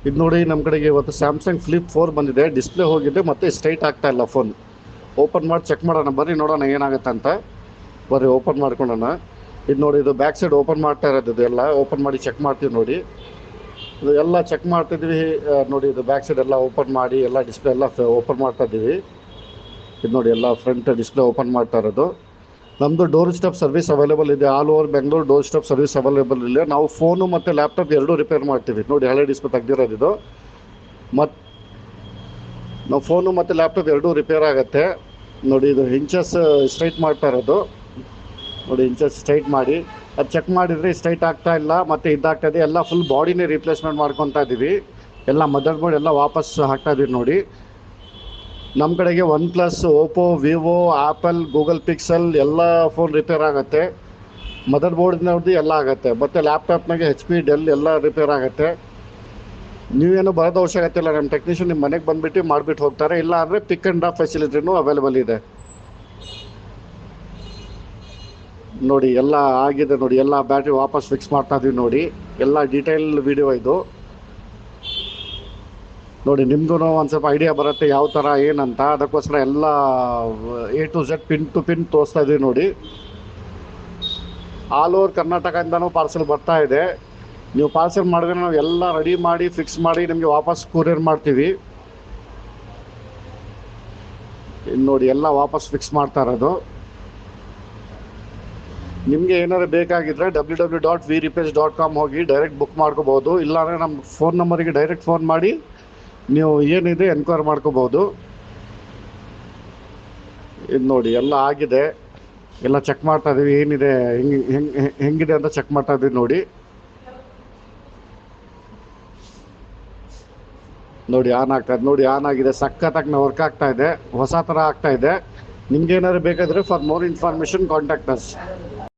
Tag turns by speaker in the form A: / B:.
A: ಇದು ನೋಡಿ ನಮ್ಮ ಕಡೆಗೆ ಇವತ್ತು ಸ್ಯಾಮ್ಸಂಗ್ ಫ್ಲಿಪ್ 4 ಬಂದಿದೆ. ಡಿಸ್ಪ್ಲೇ ಹೋಗಿದೆ ಮತ್ತು ಸ್ಟ್ರೈಟ್ ಆಗ್ತಾ ಇಲ್ಲ ಫೋನ್. ಓಪನ್ ಮಾಡಿ ಚೆಕ್ ಮಾಡೋಣ ಬರ್ರಿ, ನೋಡೋಣ ಏನಾಗುತ್ತೆ ಅಂತ. ಬರ್ರಿ ಓಪನ್ ಮಾಡ್ಕೊಳ್ಳೋಣ. ಇದು ನೋಡಿ, ಇದು ಬ್ಯಾಕ್ ಸೈಡ್ ಓಪನ್ ಮಾಡ್ತಾ ಇರೋದು. ಇದು ಎಲ್ಲ ಓಪನ್ ಮಾಡಿ ಚೆಕ್ ಮಾಡ್ತೀವಿ ನೋಡಿ. ಇದು ಎಲ್ಲ ಚೆಕ್ ಮಾಡ್ತಿದ್ವಿ ನೋಡಿ. ಇದು ಬ್ಯಾಕ್ ಸೈಡ್ ಎಲ್ಲ ಓಪನ್ ಮಾಡಿ ಎಲ್ಲ ಡಿಸ್ಪ್ಲೇ ಎಲ್ಲ ಓಪನ್ ಮಾಡ್ತಾ ಇದ್ದೀವಿ. ಇದು ನೋಡಿ, ಎಲ್ಲ ಫ್ರಂಟ್ ಡಿಸ್ಪ್ಲೇ ಓಪನ್ ಮಾಡ್ತಾ ಇರೋದು. ನಮ್ಮದು ಡೋರ್ ಸ್ಟೆಪ್ ಸರ್ವಿಸ್ ಅವೈಲೇಬಲ್ ಇದೆ. All over Bengaluru door step service available ಇದೆ. ನಾವು ಫೋನು ಮತ್ತು ಲ್ಯಾಪ್ಟಾಪ್ ಎರಡೂ ರಿಪೇರ್ ಮಾಡ್ತೀವಿ. ನೋಡಿ, ಹಳೆ ಡಿಸ್ಪ್ಲೇ ತೆಗ್ದಿರೋದು ಇದು. ಮತ್ತು ನಾವು ಫೋನು ಮತ್ತು ಲ್ಯಾಪ್ಟಾಪ್ ಎರಡೂ ರಿಪೇರ್ ಆಗುತ್ತೆ. ನೋಡಿ, ಇದು ಇಂಚಸ್ ಸ್ಟ್ರೈಟ್ ಮಾಡ್ತಾ ಇರೋದು. ನೋಡಿ, ಇಂಚಸ್ ಸ್ಟ್ರೈಟ್ ಮಾಡಿ ಅದು ಚೆಕ್ ಮಾಡಿದರೆ ಸ್ಟ್ರೈಟ್ ಆಗ್ತಾ ಇಲ್ಲ ಮತ್ತು ಇದಾಗ್ತಾಯಿದೆ. ಎಲ್ಲ ಫುಲ್ ಬಾಡಿನೇ ರೀಪ್ಲೇಸ್ಮೆಂಟ್ ಮಾಡ್ಕೊತಾ ಇದ್ದೀವಿ. ಎಲ್ಲ ಮದರ್ ಬೋರ್ಡ್ ಎಲ್ಲ ವಾಪಸ್ ಹಾಕ್ತಾ ಇದ್ದೀವಿ ನೋಡಿ. ನಮ್ಮ ಕಡೆಗೆ OnePlus, Oppo, Vivo, apple, Google pixel ಎಲ್ಲ ಫೋನ್ ರಿಪೇರ್ ಆಗುತ್ತೆ. ಮದರ್ ಬೋರ್ಡ್ನವ್ರದ್ದು ಎಲ್ಲ ಆಗುತ್ತೆ. ಮತ್ತು ಲ್ಯಾಪ್ಟಾಪ್ನಾಗೆ HP, ಡೆಲ್ ಎಲ್ಲ ರಿಪೇರ್ ಆಗುತ್ತೆ. ನೀವೇನು ಬರೋದು ಅವಶ್ಯಕತೆ ಇಲ್ಲ. ನಮ್ಮ ಟೆಕ್ನಿಷಿಯನ್ ನಿಮ್ಮ ಮನೆಗೆ ಬಂದುಬಿಟ್ಟು ಮಾಡಿಬಿಟ್ಟು ಹೋಗ್ತಾರೆ. ಇಲ್ಲ ಅಂದರೆ ಪಿಕ್ ಆ್ಯಂಡ್ ಡ್ರಾಪ್ ಫೆಸಿಲಿಟಿನೂ ಅವೈಲೇಬಲ್ ಇದೆ. ನೋಡಿ, ಎಲ್ಲ ಆಗಿದೆ ನೋಡಿ. ಎಲ್ಲ ಬ್ಯಾಟ್ರಿ ವಾಪಸ್ ಫಿಕ್ಸ್ ಮಾಡ್ತಾ ಇದೀವಿ ನೋಡಿ. ಎಲ್ಲ ಡೀಟೇಲ್ ವಿಡಿಯೋ ಇದು ನೋಡಿ. ನಿಮ್ಗೂ ಒಂದು ಸ್ವಲ್ಪ ಐಡಿಯಾ ಬರುತ್ತೆ ಯಾವ ಥರ ಏನಂತ. ಅದಕ್ಕೋಸ್ಕರ ಎಲ್ಲ A to Z pin to pin ತೋರಿಸ್ತಾ ಇದೀವಿ ನೋಡಿ. ಆಲ್ ಓವರ್ ಕರ್ನಾಟಕದಿಂದನೂ ಪಾರ್ಸೆಲ್ ಬರ್ತಾ ಇದೆ. ನೀವು ಪಾರ್ಸೆಲ್ ಮಾಡಿದ್ರೆ ನಾವು ಎಲ್ಲ ರೆಡಿ ಮಾಡಿ ಫಿಕ್ಸ್ ಮಾಡಿ ನಿಮಗೆ ವಾಪಸ್ ಕೊರಿಯರ್ ಮಾಡ್ತೀವಿ. ಇನ್ನು ನೋಡಿ, ಎಲ್ಲ ವಾಪಸ್ ಫಿಕ್ಸ್ ಮಾಡ್ತಾ ಇರೋದು. ನಿಮಗೆ ಏನಾದ್ರು ಬೇಕಾಗಿದ್ದರೆ www.vrepairs.com ಹೋಗಿ ಡೈರೆಕ್ಟ್ ಬುಕ್ ಮಾಡ್ಕೋಬೋದು. ಇಲ್ಲಾಂದರೆ ನಮ್ಮ ಫೋನ್ ನಂಬರಿಗೆ ಡೈರೆಕ್ಟ್ ಫೋನ್ ಮಾಡಿ ನೀವು ಏನಿದೆ ಎನ್ಕ್ವೈರ್ ಮಾಡ್ಕೋಬೋದು. ಇದು ನೋಡಿ, ಎಲ್ಲ ಆಗಿದೆ. ಎಲ್ಲ ಚೆಕ್ ಮಾಡ್ತಾ ಇದ್ದೀವಿ ಏನಿದೆ ಹೆಂಗಿದೆ ಅಂತ ಚೆಕ್ ಮಾಡ್ತಾ ಇದ್ದೀವಿ ನೋಡಿ. ನೋಡಿ, ಆನ್ ಆಗ್ತಾ ಇದೆ ನೋಡಿ. ಆನ್ ಆಗಿದೆ, ಸಖತ್ತಾಗಿ ವರ್ಕ್ ಆಗ್ತಾ ಇದೆ, ಹೊಸ ಥರ ಆಗ್ತಾ ಇದೆ. ನಿಮ್ಗೆ ಏನಾದ್ರು ಬೇಕಾದರೆ for more information contact us.